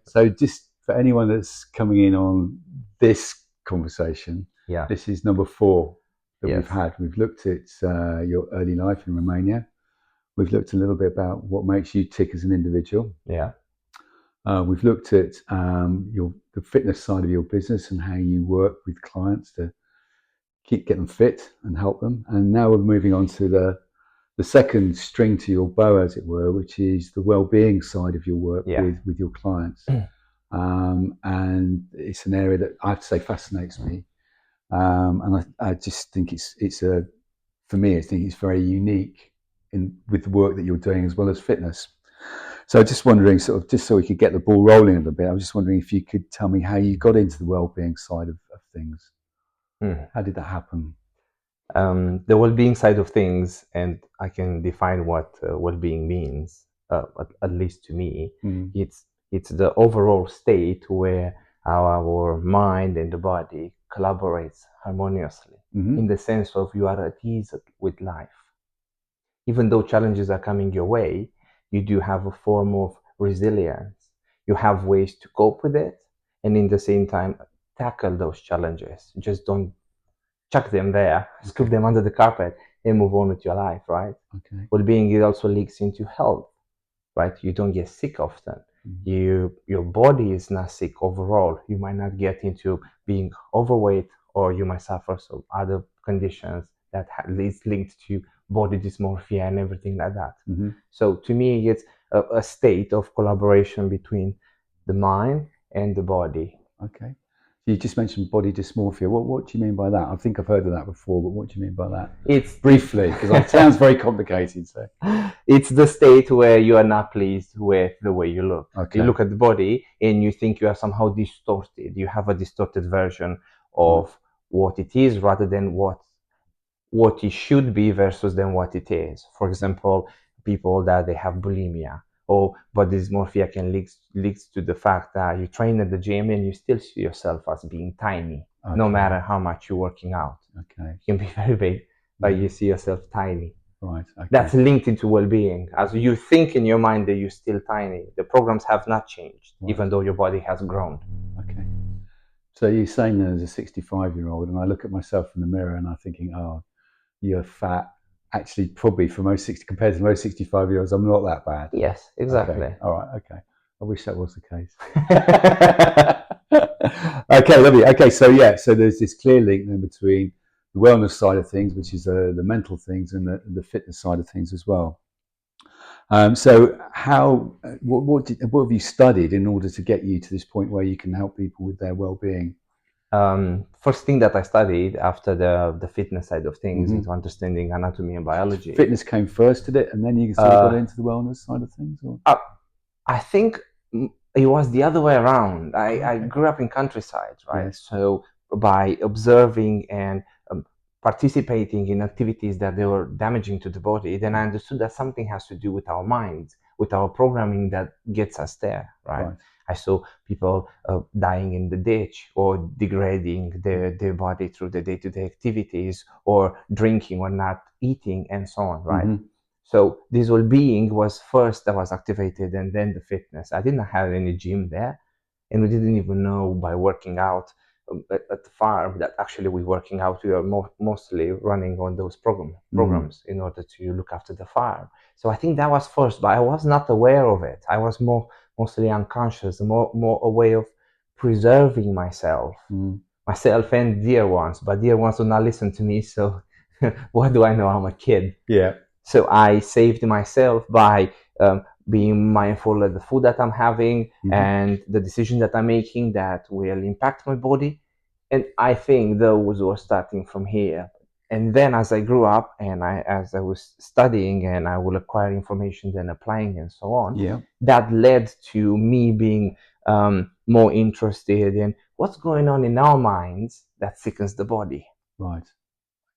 So just for anyone that's coming in on this conversation, Yeah. this is number 4 that we've Yes. had. We've looked at your early life in Romania. We've looked a little bit about what makes you tick as an individual. Yeah. We've looked at the fitness side of your business and how you work with clients to get them fit and help them. And now we're moving on to the second string to your bow, as it were, which is the well-being side of your work Yeah. with your clients. And it's an area that I have to say fascinates me. And I just think it's a for me, I think it's very unique with the work that you're doing as well as fitness. So just wondering, sort of, just so we could get the ball rolling a little bit, I was just wondering if you could tell me how you got into the well-being side of things. Mm. How did that happen? The well-being side of things, and I can define what well-being means, at least to me. Mm. It's the overall state where our mind and the body collaborates harmoniously, in the sense of you are at ease with life. Even though challenges are coming your way, you do have a form of resilience. You have ways to cope with it, and in the same time, tackle those challenges. Just don't chuck them there, scoop them under the carpet, and move on with your life, right? Okay. Well-being, it also leaks into health, right? You don't get sick often. Your body is not sick overall. You might not get into being overweight, or you might suffer some other conditions that is linked to body dysmorphia and everything like that. So to me, it's a state of collaboration between the mind and the body. Okay. You just mentioned body dysmorphia. What do you mean by that? I think I've heard of that before, but what do you mean by that? It's Briefly, because it sounds very complicated. So it's the state where you are not pleased with the way you look. Okay. You look at the body and you think you are somehow distorted. You have a distorted version of what it is, rather than what it should be versus than what it is. For example, people that they have bulimia or body dysmorphia can lead to the fact that you train at the gym and you still see yourself as being tiny, no matter how much you're working out. Okay. You can be very big, but you see yourself tiny. Right. Okay. That's linked into well-being. As you think in your mind that you're still tiny, the programs have not changed, even though your body has grown. Okay. So you're saying that as a 65-year-old, and I look at myself in the mirror and I'm thinking, oh, you're fat. Actually, probably for compared to most 65-year-olds, I'm not that bad. Yes, exactly. Okay. All right. Okay. I wish that was the case. Okay, lovely. Okay, so there's this clear link then between the wellness side of things, which is the mental things, and the fitness side of things as well. So what have you studied in order to get you to this point where you can help people with their well-being? First thing that I studied after the fitness side of things is understanding anatomy and biology. Fitness came first, did it? And then you sort of got into the wellness side of things? Or? I think it was the other way around. I grew up in countryside, right? Yes. So by observing and participating in activities that they were damaging to the body, then I understood that something has to do with our minds, with our programming that gets us there, right? I saw people dying in the ditch, or degrading their body through the day-to-day activities, or drinking or not eating, and so on, right? So this well-being was first that was activated, and then the fitness. I didn't have any gym there, and we didn't even know by working out at the farm that actually we're working out. We are mostly running on those programs in order to look after the farm. So I think that was first, but I was not aware of it. I was mostly unconscious, more a way of preserving myself and dear ones. But dear ones do not listen to me, so what do I know? I'm a kid. Yeah. So I saved myself by being mindful of the food that I'm having and the decision that I'm making that will impact my body. And I think those were starting from here. And then as I grew up and as I was studying and I will acquire information, then applying and so on, that led to me being more interested in what's going on in our minds that sickens the body. Right.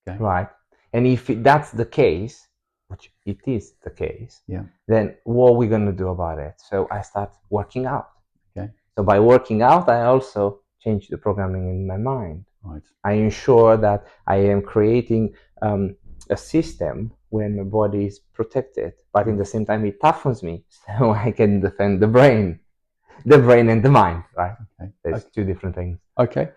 Okay. Right. And if that's the case, which it is the case, then what are we going to do about it? So I start working out. Okay. So by working out, I also change the programming in my mind. Right. I ensure that I am creating a system where my body is protected, but in the same time, it toughens me so I can defend the brain. the brain and the mind, right? Okay. There's Okay. two different things. Okay.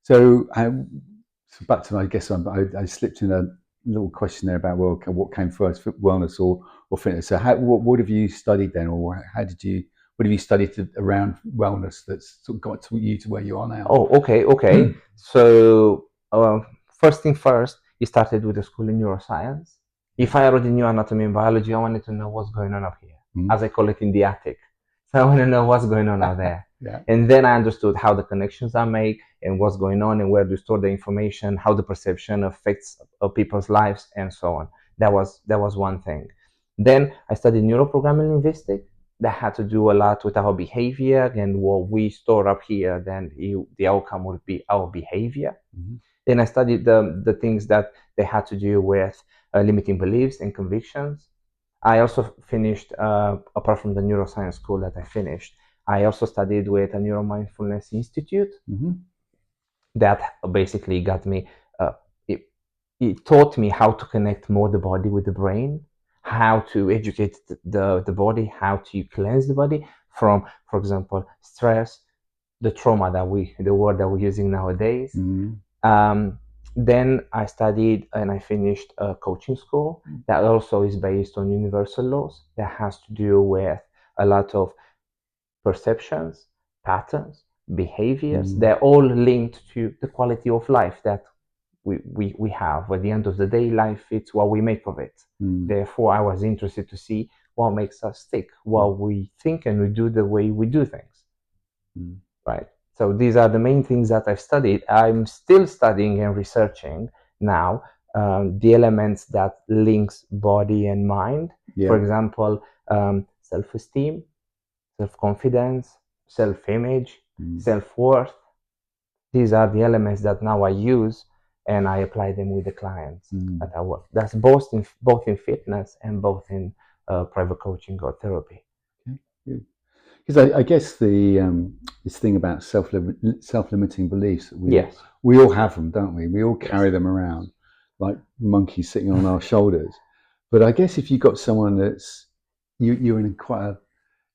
So, so back to, I guess I slipped in a little question there about, well, what came first, wellness or fitness. So, what have you studied then, or what have you studied around wellness that's sort of got to you to where you are now? Oh, okay, okay. So, first thing first, you started with the school in neuroscience. If I already knew anatomy and biology, I wanted to know what's going on up here, as I call it in the attic. So I want to know what's going on out there. Yeah. And then I understood how the connections are made and what's going on and where to store the information, how the perception affects people's lives, and so on. That was one thing. Then I studied neuroprogramming linguistics that had to do a lot with our behavior and what we store up here, then the outcome would be our behavior. Then I studied the things that they had to do with limiting beliefs and convictions. I also finished, apart from the neuroscience school that I finished, I also studied with a neuromindfulness institute that basically got me, uh, it, it taught me how to connect more the body with the brain, how to educate the body, how to cleanse the body from, for example, stress, the trauma the word that we're using nowadays. Um, then I studied and I finished a coaching school that also is based on universal laws that has to do with a lot of perceptions, patterns, behaviors. They're all linked to the quality of life that we have. At the end of the day, life, it's what we make of it. Therefore, I was interested to see what makes us tick, what we think and we do the way we do things. Right. So these are the main things that I've studied. I'm still studying and researching now the elements that links body and mind. Yeah. For example, self-esteem, self-confidence, self-image, self-worth. These are the elements that now I use and I apply them with the clients that I work. That's both in fitness and both in private coaching or therapy. Okay. Good. Because I guess this thing about self-limiting beliefs that Yes. we all have them, don't we? We all Yes. carry them around like monkeys sitting on our shoulders. But I guess if you've got someone that's you're in quite a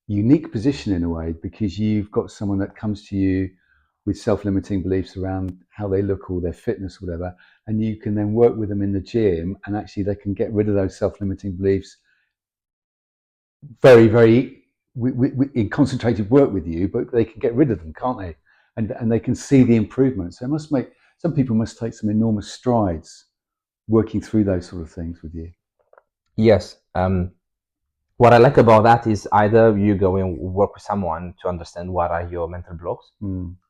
unique position in a way, because you've got someone that comes to you with self-limiting beliefs around how they look or their fitness or whatever, and you can then work with them in the gym, and actually they can get rid of those self-limiting beliefs very in concentrated work with you, but they can get rid of them, can't they? And they can see the improvements. So it must make some people must take some enormous strides working through those sort of things with you. Yes. What I like about that is either you go and work with someone to understand what are your mental blocks.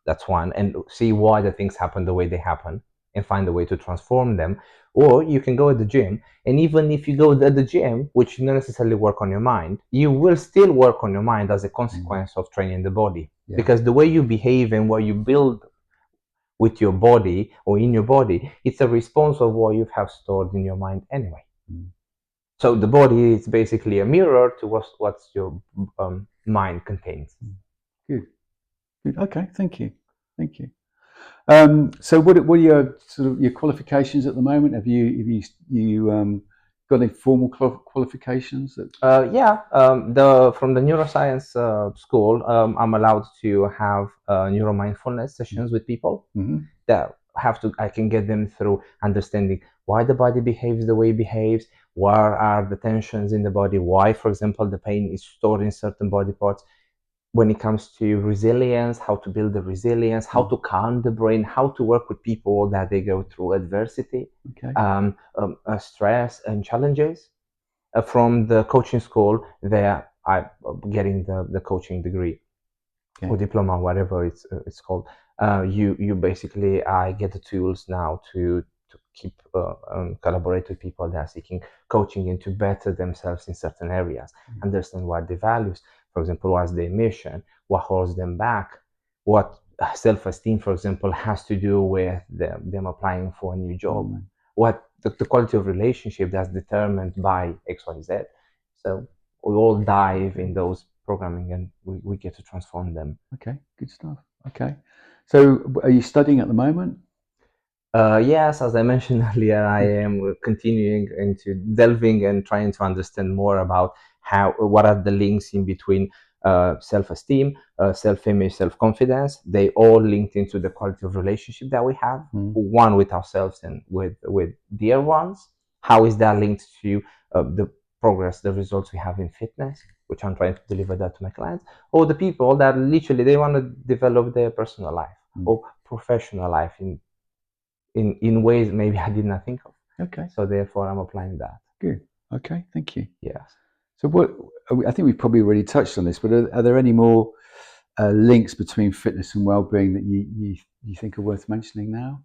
That's one, and see why the things happen the way they happen and find a way to transform them. Or you can go at the gym, and even if you go at the gym, which you not necessarily work on your mind, you will still work on your mind as a consequence of training the body. Yeah. Because the way you behave and what you build with your body or in your body, it's a response of what you have stored in your mind anyway. So the body is basically a mirror to what your mind contains. Good. Good. Okay. Thank you. Thank you. So what are your sort of your qualifications at the moment? Have you got any formal qualifications? From the neuroscience school, I'm allowed to have neuromindfulness sessions with people that I can get them through understanding why the body behaves the way it behaves, where are the tensions in the body, why, for example, the pain is stored in certain body parts. When it comes to resilience, how to build the resilience, how to calm the brain, how to work with people that they go through adversity, stress and challenges. From the coaching school, there I'm getting the coaching degree or diploma, whatever it's called. You basically, I get the tools now to keep collaborate with people that are seeking coaching and to better themselves in certain areas, understand what their values, for example, what's their mission, what holds them back, what self-esteem, for example, has to do with them applying for a new job, what the quality of relationship that's determined by XYZ. So we all dive in those programming and we get to transform them. Okay, good stuff. Okay, so are you studying at the moment? Yes, as I mentioned earlier, I am continuing into delving and trying to understand more about what are the links in between self-esteem, self-image, self-confidence. They all linked into the quality of relationship that we have, one with ourselves and with dear ones. How is that linked to the progress, the results we have in fitness, which I'm trying to deliver that to my clients, or the people that literally they want to develop their personal life or professional life in ways maybe I did not think of. Okay. So therefore, I'm applying that. Good. Okay. Thank you. Yes. So I think we've probably already touched on this, but are there any more links between fitness and well-being that you think are worth mentioning now?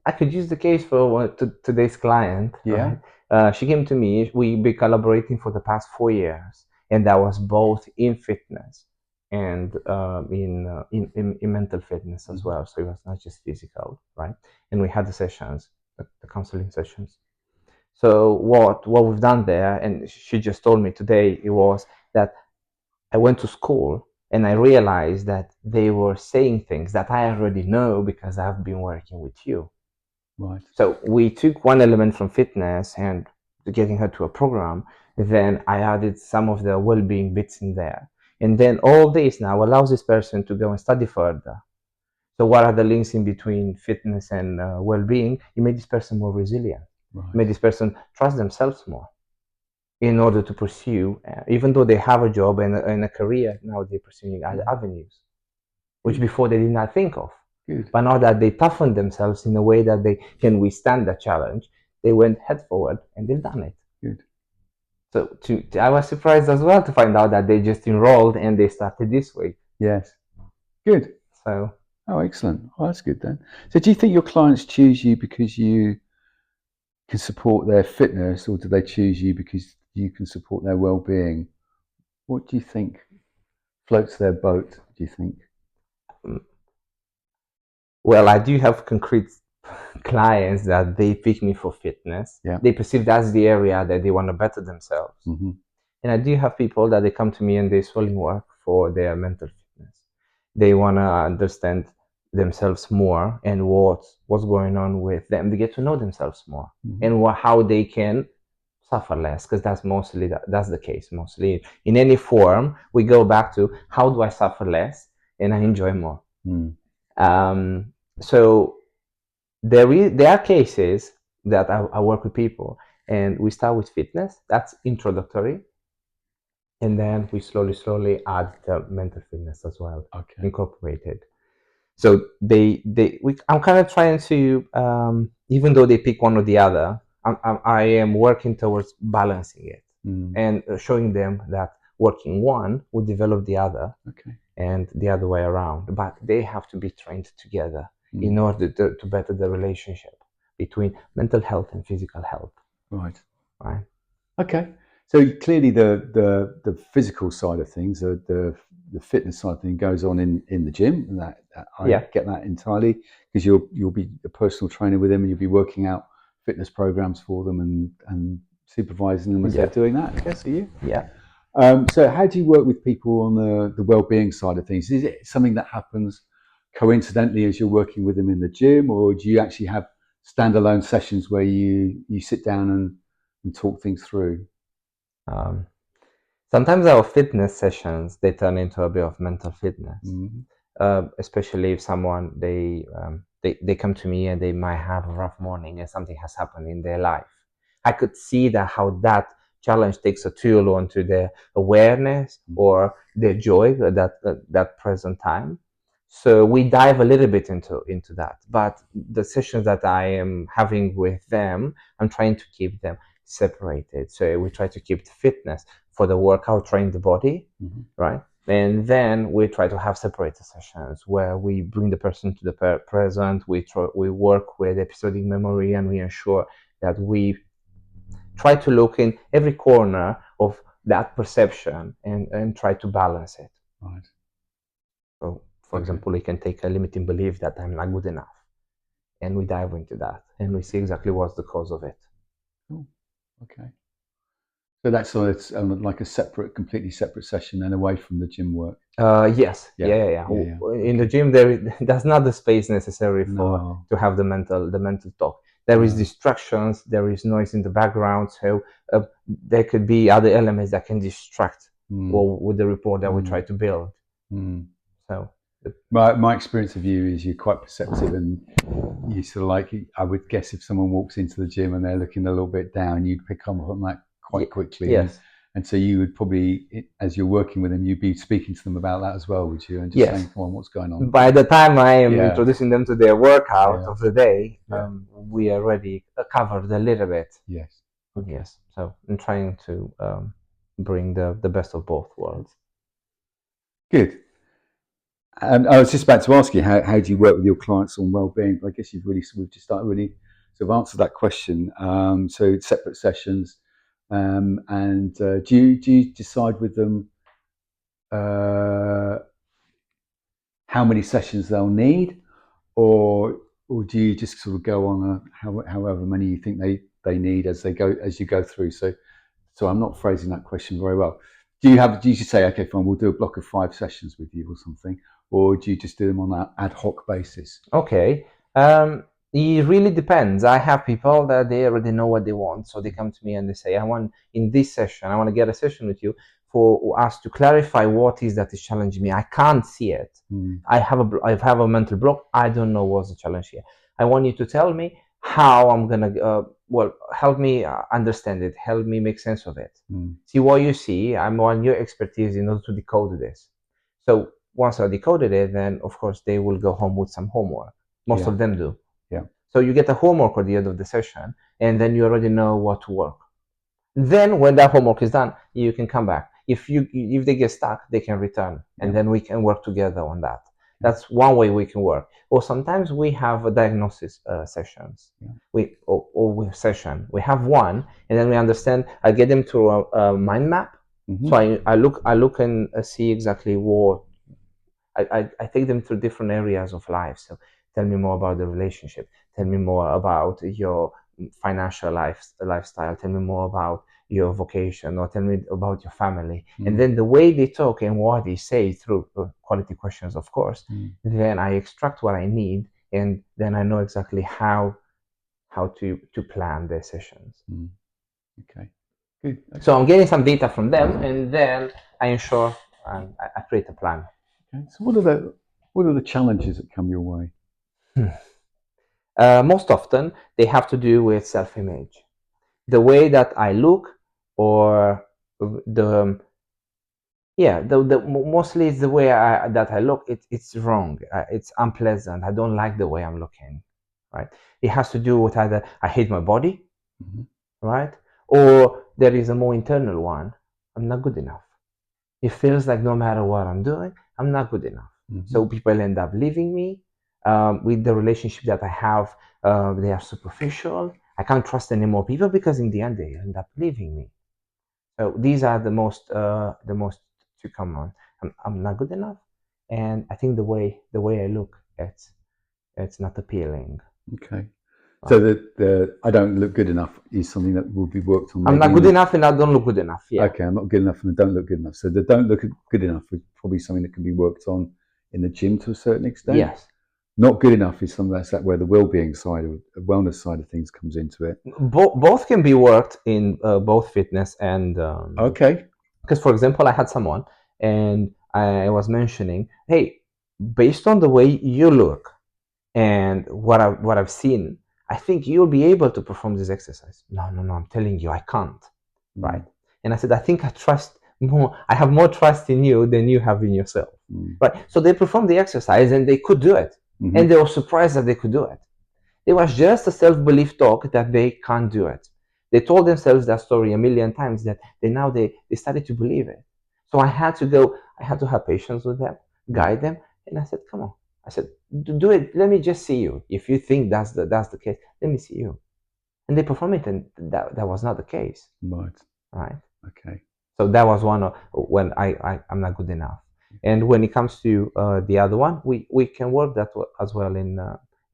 I could use the case for today's client, Yeah. right? She came to me. We've been collaborating for the past 4 years, and that was both in fitness and in mental fitness as well. So it was not just physical, right? And we had the sessions, the counseling sessions. So what we've done there, and she just told me today, it was that I went to school and I realized that they were saying things that I already know because I've been working with you. Right. So we took one element from fitness and getting her to a program. Then I added some of the well-being bits in there. And then all this now allows this person to go and study further. So what are the links in between fitness and well-being? It made this person more resilient. Right. It made this person trust themselves more in order to pursue, even though they have a job and a career, now they're pursuing other avenues, which before they did not think of. Good. But now that they toughened themselves in a way that they can withstand the challenge, they went head forward and they've done it. Good. So I was surprised as well to find out that they just enrolled and they started this week. Yes. Good. So. Oh, excellent. Oh, that's good then. So do you think your clients choose you because you can support their fitness, or do they choose you because you can support their well-being? What do you think floats their boat, do you think? Well, I do have concrete clients that they pick me for fitness. Yeah. They perceive that's the area that they want to better themselves. And I do have people that they come to me and they solely work for their mental fitness. They want to understand themselves more and what's going on with them. They get to know themselves more and how they can suffer less, because that's mostly that's the case. Mostly in any form, we go back to how do I suffer less and I enjoy more. So there are cases that I work with people and we start with fitness. That's introductory. And then we slowly add the mental fitness as well, incorporated. So I'm kind of trying to, even though they pick one or the other, I am working towards balancing it and showing them that working one will develop the other, and the other way around. But they have to be trained together in order to better the relationship between mental health and physical health. Right. Right. Okay. So clearly the physical side of things, the fitness side of things goes on in the gym, and that I get that entirely, because you'll be a personal trainer with them and you'll be working out fitness programs for them and supervising them as they're doing that. Yes, are you? Yeah. So how do you work with people on the well-being side of things? Is it something that happens coincidentally as you're working with them in the gym, or do you actually have standalone sessions where you sit down and talk things through? Sometimes our fitness sessions, they turn into a bit of mental fitness, especially if someone they come to me and they might have a rough morning and something has happened in their life. I could see that how that challenge takes a toll onto their awareness or their joy at that present time. So we dive a little bit into that. But the sessions that I am having with them, I'm trying to keep them separated. So we try to keep the fitness for the workout, train the body, right? And then we try to have separate sessions where we bring the person to the present. We work with episodic memory, and we ensure that we try to look in every corner of that perception and try to balance it. Right. So, for example, we can take a limiting belief that I'm not good enough, and we dive into that, and we see exactly what's the cause of it. Cool. Okay. So that's like a completely separate session and away from the gym work. Yes. Yeah. In the gym, that's not the space necessary to have the mental talk. There is distractions. There is noise in the background. So there could be other elements that can distract Mm. or with the report that we try Mm. to build. Mm. So My experience of you is you're quite perceptive, and you sort of like, I would guess if someone walks into the gym and they're looking a little bit down, you'd pick up on that quite quickly, yes, and so you would probably, as you're working with them, you'd be speaking to them about that as well, would you, and just yes. saying, come on, what's going on? By the time I am Yeah, introducing them to their workout yeah, of the day, yeah, we already covered a little bit. yes. Okay, Yes. So I'm trying to bring the best of both worlds. good. And I was just about to ask you, how do you work with your clients on well-being? I guess we've just started really sort of answered that question. So separate sessions, and do you decide with them uh, how many sessions they'll need, or do you just sort of go on however many you think they need as you go through? So I'm not phrasing that question very well. Do you just say, okay, fine, we'll do a block of 5 sessions with you or something, or do you just do them on that ad hoc basis? Okay. Um, it really depends. I have people that they already know what they want, so they come to me and they say, "I want in this session, I want to get a session with you for us to clarify what is that is challenging me. I can't see it. Mm. I have a mental block. I don't know what's the challenge here. I want you to tell me how I'm gonna help me understand it, help me make sense of it. Mm. See what you see. I'm on your expertise in order to decode this. So once I decoded it, then of course they will go home with some homework. Most Yeah, of them do. yeah, So you get a homework at the end of the session, and then you already know what to work. Then when that homework is done, you can come back. If they get stuck, they can return, yeah, and then we can work together on that. yeah, That's one way we can work. Or sometimes we have a diagnosis sessions. yeah. We session. We have one, and then we understand. I get them to a mind map. So Mm-hmm. I look and see exactly what I take them through different areas of life. So tell me more about the relationship. Tell me more about your financial lifestyle. Tell me more about your vocation, or tell me about your family. And Mm. then the way they talk and what they say through quality questions, of course, Mm. then I extract what I need, and then I know exactly how to plan their sessions. Mm. Okay, good. So Okay, I'm getting some data from them, and then I ensure and I create a plan. okay. So what are the challenges that come your way? Most often, they have to do with self-image, the way that I look, or the the mostly it's the way that I look. It's wrong. It's unpleasant. I don't like the way I'm looking. Right. It has to do with either I hate my body, Mm-hmm. right, or there is a more internal one. I'm not good enough. It feels like no matter what I'm doing, I'm not good enough. Mm-hmm. So people end up leaving me. With the relationship that I have, they are superficial. I can't trust any more people because in the end they end up leaving me. So these are the most too common. I'm not good enough, and I think the way I look, it's not appealing. Okay. So Right. the I don't look good enough is something that will be worked on I'm maybe not in good the. enough, and I don't look good enough. Yeah. Okay, I'm not good enough and I don't look good enough. So the don't look good enough is probably something that can be worked on in the gym to a certain extent. Yes. Not good enough is something that's that where the well-being side of wellness side of things comes into it. Both can be worked in both fitness and Okay. because for example I had someone and I was mentioning, hey, based on the way you look and what I've seen, I think you'll be able to perform this exercise. No, I'm telling you I can't. Right. Mm. And I said, I think I have more trust in you than you have in yourself. Mm. Right. So they performed the exercise and they could do it, Mm-hmm. and they were surprised that they could do it. It was just a self-belief talk that they can't do it. They told themselves that story a million times that they started to believe it. So I had to have patience with them, Mm. guide them, and I said, come on. I said, do it. Let me just see you. If you think that's the case, let me see you. And they performed it, and that was not the case. Right. Right. Okay. So that was one of when I'm not good enough. And when it comes to the other one, we can work that as well in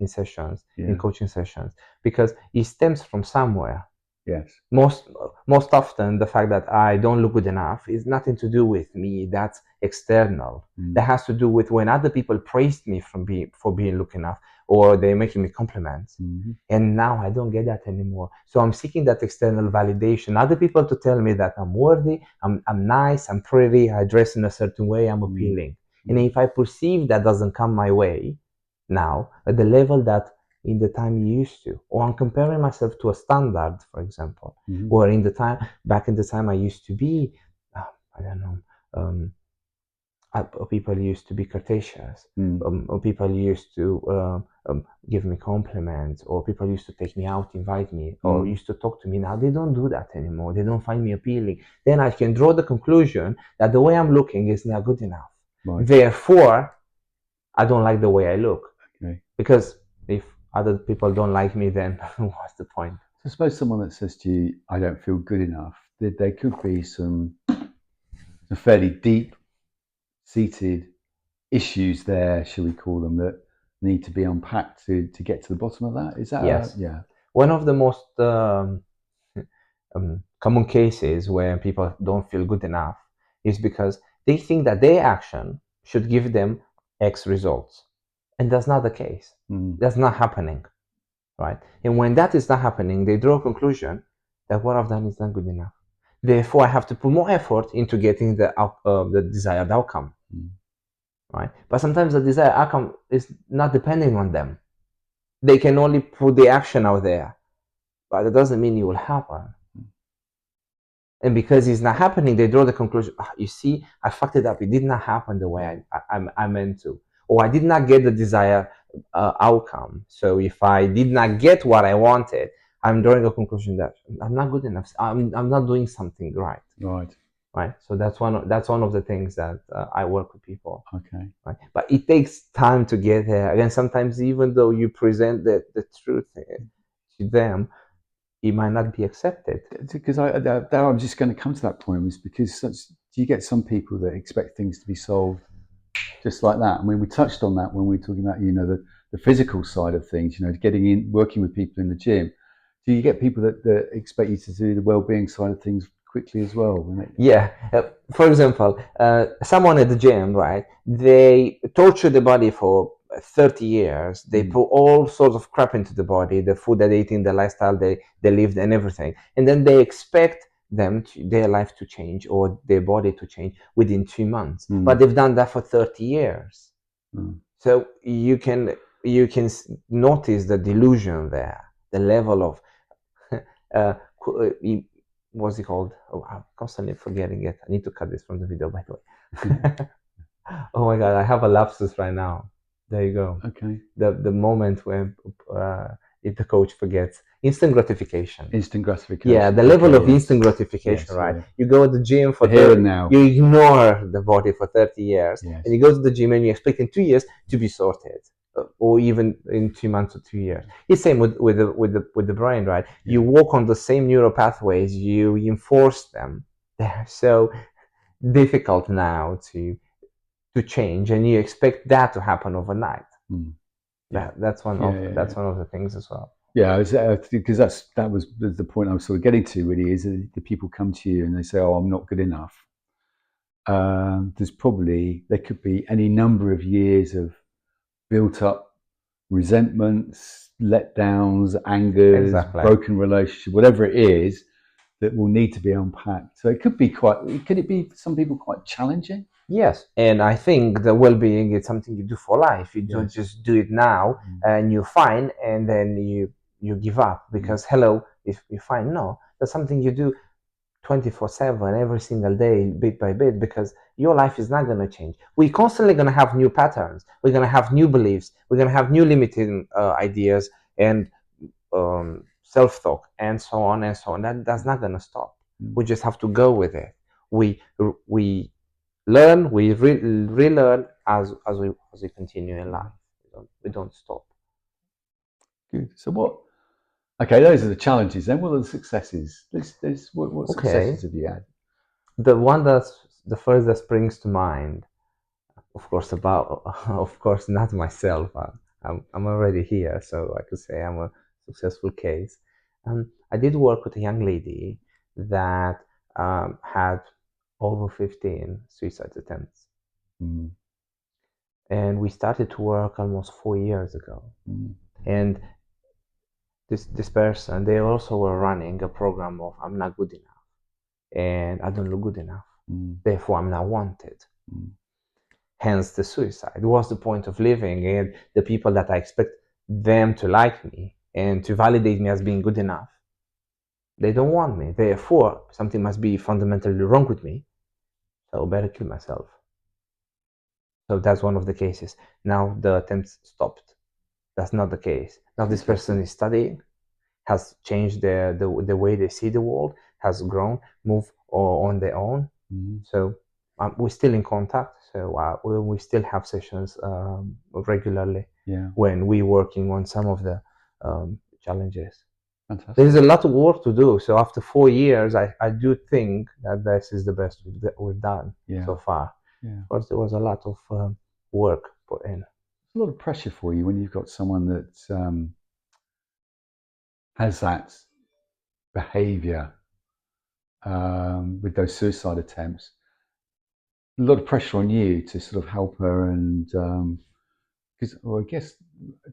sessions, in Yeah. coaching sessions, because it stems from somewhere. Yes. most most often the fact that I don't look good enough is nothing to do with me. That's external. That Mm. has to do with when other people praised me for being look enough, or they're making me compliments. Mm-hmm. And now I don't get that anymore. So I'm seeking that external validation. Other people to tell me that I'm worthy, I'm nice, I'm pretty, I dress in a certain way, I'm appealing. And Mm-hmm. if I perceive that doesn't come my way now at the level that in the time you used to, or I'm comparing myself to a standard, for example, Mm-hmm. or in the time back in the time I used to be, I don't know, um, people used to be courteous, Mm. or people used to give me compliments, or people used to take me out, invite me, or Mm. used to talk to me. Now they don't do that anymore. They don't find me appealing. Then I can draw the conclusion that the way I'm looking is not good enough. Right. Therefore, I don't like the way I look. Okay. Because if other people don't like me, then what's the point? So I suppose someone that says to you, "I don't feel good enough," there could be some fairly deep-seated issues there, shall we call them, that need to be unpacked to get to the bottom of that. Is that Yes. yeah? One of the most common cases where people don't feel good enough is because they think that their action should give them X results. And that's not the case. Mm. That's not happening, right? And when that is not happening, they draw a conclusion that what I've done is not good enough. Therefore, I have to put more effort into getting the desired outcome, Mm. right? But sometimes the desired outcome is not depending on them. They can only put the action out there, but it doesn't mean it will happen. And because it's not happening, they draw the conclusion, you see, I fucked it up. It did not happen the way I meant to. Or I did not get the desired outcome. So if I did not get what I wanted, I'm drawing a conclusion that I'm not good enough. I'm not doing something right. Right. Right. So that's one of the things that I work with people. Okay. Right. But it takes time to get there. Again, sometimes even though you present the truth to them, it might not be accepted. Because I'm just going to come to that point was because do you get some people that expect things to be solved just like that? I mean, we touched on that when we were talking about the physical side of things. Getting in, working with people in the gym. Do you get people that expect you to do the well-being side of things quickly as well? Yeah. For example, someone at the gym, right? They torture the body for 30 years. They put all sorts of crap into the body, the food they eat, the lifestyle they lived, and everything. And then they expect their life to change or their body to change within 2 months. But they've done that for 30 years. So you can notice the delusion there, the level of uh, what's it called? Oh, I'm constantly forgetting it. I need to cut this from the video, by the way. Oh my god, I have a lapsus right now. There you go. Okay. The moment when if the coach forgets instant gratification. Instant gratification. Yeah, the level Okay, of yes. instant gratification, Yes, right? yeah. You go to the gym for The here and now. you ignore the body for 30 years, Yes. and you go to the gym and you expect in 2 years to be sorted, or even in 2 months or 2 years. It's same with the brain, right? Yeah. You walk on the same neural pathways, you enforce them. They're so difficult now to change, and you expect that to happen overnight. Yeah. That's one Yeah. one of the things as well. Yeah, because that was the point I was sort of getting to. Really, is that the people come to you and they say, "Oh, I'm not good enough." There could be any number of years of built up resentments, letdowns, angers, Exactly. broken relationship, whatever it is, that will need to be unpacked. So it could be could it be for some people quite challenging? Yes, and I think the well-being is something you do for life. You don't Yes. just do it now and you're fine, and then you give up because hello, if you're fine. No, that's something you do 24/7 every single day, bit by bit, because your life is not going to change. We're constantly going to have new patterns. We're going to have new beliefs. We're going to have new limiting ideas and self-talk and so on and so on. That's not going to stop. We just have to go with it. We learn, we relearn as we continue in life. We don't stop. Good. So what? Okay, those are the challenges. Then what are the successes? What Okay, successes have you had? the one that's the first that springs to mind, of course, of course, not myself. I'm already here, so I could say I'm a successful case. I did work with a young lady that had over 15 suicide attempts. Mm. And we started to work almost 4 years ago. Mm. And this person, they also were running a program of I'm not good enough and I don't look good enough. Mm. Therefore, I'm not wanted. Mm. Hence the suicide. What's the point of living? And the people that I expect them to like me and to validate me as being good enough, they don't want me. Therefore, something must be fundamentally wrong with me. So I better kill myself. So that's one of the cases. Now the attempts stopped. That's not the case. Now this person is studying, has changed the way they see the world, has grown, moved on their own. Mm-hmm. So we're still in contact. So we still have sessions regularly. Yeah. When we're working on some of the challenges. Fantastic. There's a lot of work to do. So after 4 years, I do think that this is the best we've done so far. Yeah. Of course, there was a lot of work put in. It's a lot of pressure for you when you've got someone that has that behaviour with those suicide attempts. A lot of pressure on you to sort of help her, and because, well, I guess,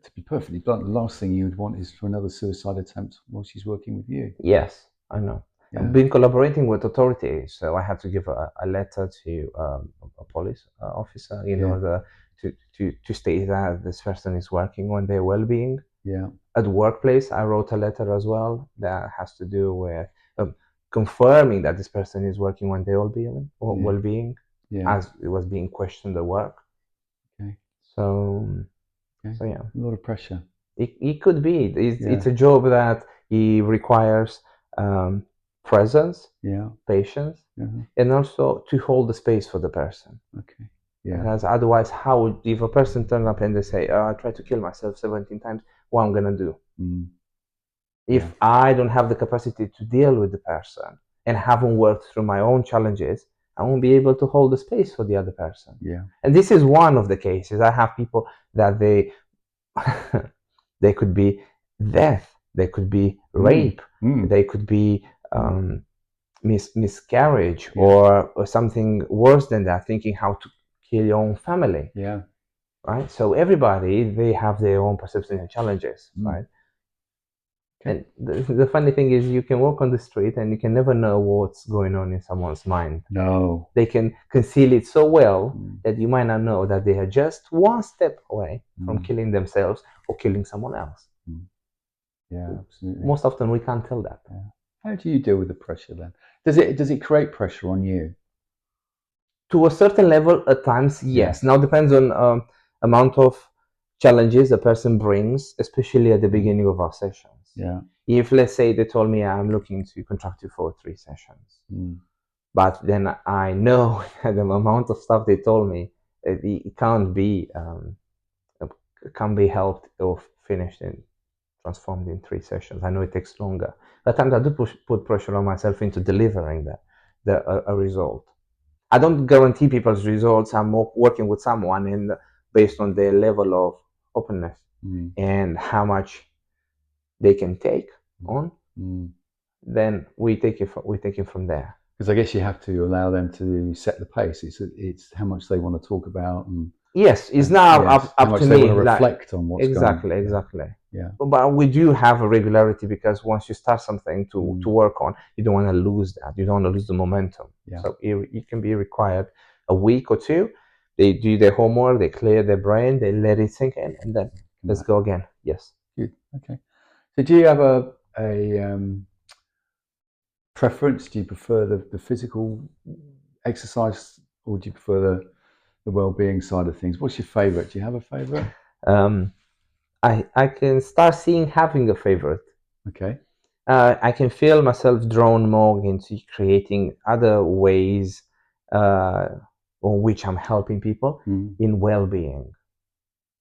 to be perfectly blunt, the last thing you would want is for another suicide attempt while she's working with you. Yes, I know. Yeah. I've been collaborating with authorities, so I had to give a letter to a police officer in order to state that this person is working on their well-being. Yeah. At the workplace, I wrote a letter as well that has to do with confirming that this person is working on their well-being, as it was being questioned at work. Okay. So yeah, a lot of pressure. It could be. It's a job that it requires presence, patience, and also to hold the space for the person. Okay. Yeah. Because otherwise, how would, if a person turns up and they say, "Oh, I tried to kill myself 17 times," what I'm gonna do? Mm. If I don't have the capacity to deal with the person and haven't worked through my own challenges, I won't be able to hold the space for the other person. Yeah. And this is one of the cases. I have people that they could be death, they could be rape, they could be miscarriage, or something worse than that, thinking how to kill your own family. Yeah. Right. So everybody, they have their own perception and challenges. Right. And the funny thing is, you can walk on the street and you can never know what's going on in someone's mind. No. They can conceal it so well that you might not know that they are just one step away from killing themselves or killing someone else. Yeah, absolutely. Most often we can't tell that. Yeah. How do you deal with the pressure then? Does it create pressure on you? To a certain level, at times, yes. Now depends on amount of challenges a person brings, especially at the beginning of our sessions. Yeah. If, let's say, they told me I'm looking to contract you for 3 sessions, but then I know the amount of stuff they told me, it can't be helped or finished and transformed in 3 sessions. I know it takes longer. At times I do put pressure on myself into delivering a result. I don't guarantee people's results. I'm working with someone, and based on their level of openness and how much they can take on, then we take it from there. Because I guess you have to allow them to set the pace. It's how much they want to talk about, and yes, it's now up how much to they me. want to reflect on what's exactly. Yeah. But we do have a regularity, because once you start something to work on, you don't want to lose that. You don't want to lose the momentum. So it can be required a week or two. They do their homework, they clear their brain, they let it sink in, and then let's go again. Yes. Good. Okay. So do you have a preference? Do you prefer the physical exercise, or do you prefer the well-being side of things? What's your favorite? Do you have a favorite? I can start seeing having a favorite. Okay. I can feel myself drawn more into creating other ways on which I'm helping people in well-being.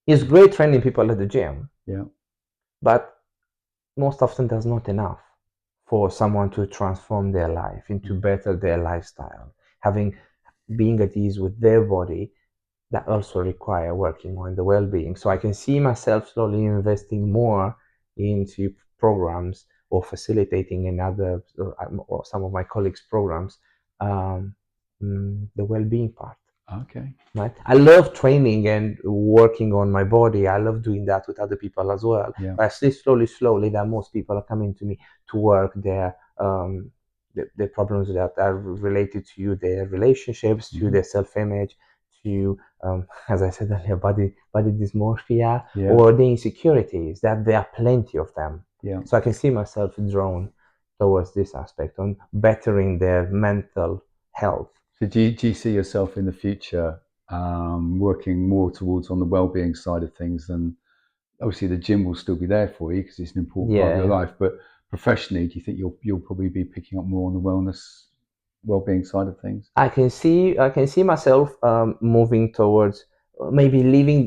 It's great training people at the gym, but most often there's not enough for someone to transform their life into better their lifestyle. Being at ease with their body, that also require working on the well-being. So I can see myself slowly investing more into programs or facilitating in other or some of my colleagues' programs, the well-being part. Okay. Right. I love training and working on my body. I love doing that with other people as well. Yeah. But I see slowly that most people are coming to me to work their problems that are related to their relationships, to their self-image, to as I said earlier, body dysmorphia, Yeah. or the insecurities. That there are plenty of them. Yeah. So I can see myself drawn towards this aspect on bettering their mental health. So do you see yourself in the future working more towards on the well-being side of things? And obviously the gym will still be there for you because it's an important part of your Yeah. life. But professionally, do you think you'll probably be picking up more on the wellness, well-being side of things? I can see myself moving towards maybe leaving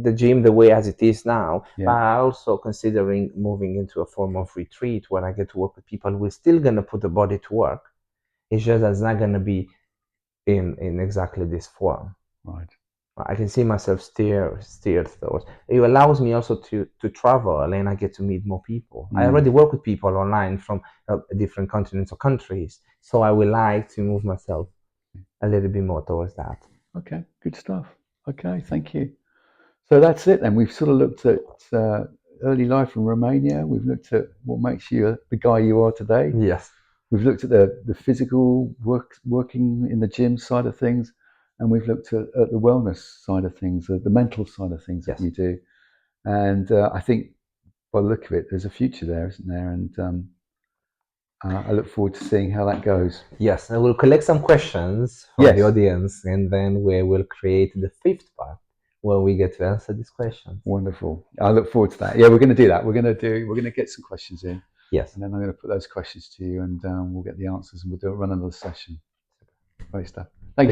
the gym the way as it is now, but Yeah. I also considering moving into a form of retreat where I get to work with people who are still gonna put the body to work. It's just that it's not gonna be in exactly this form. Right. I can see myself steer towards. It allows me also to travel, and I get to meet more people. I already work with people online from different continents or countries, so I would like to move myself a little bit more towards that. Okay. Good stuff. Okay. Thank you. So that's it then. We've sort of looked at early life in Romania. We've looked at what makes you the guy you are today. Yes. We've looked at the physical working in the gym side of things, and we've looked at the wellness side of things, the mental side of things that Yes. you do. And I think by the look of it, there's a future there, isn't there? And I look forward to seeing how that goes. Yes, I will collect some questions from the Yes, audience, and then we will create the fifth part where we get to answer these questions. wonderful. I look forward to that. Yeah, we're going to do that. We're going to get some questions in, Yes. and then I'm going to put those questions to you, and we'll get the answers, and we'll run another session. Great stuff.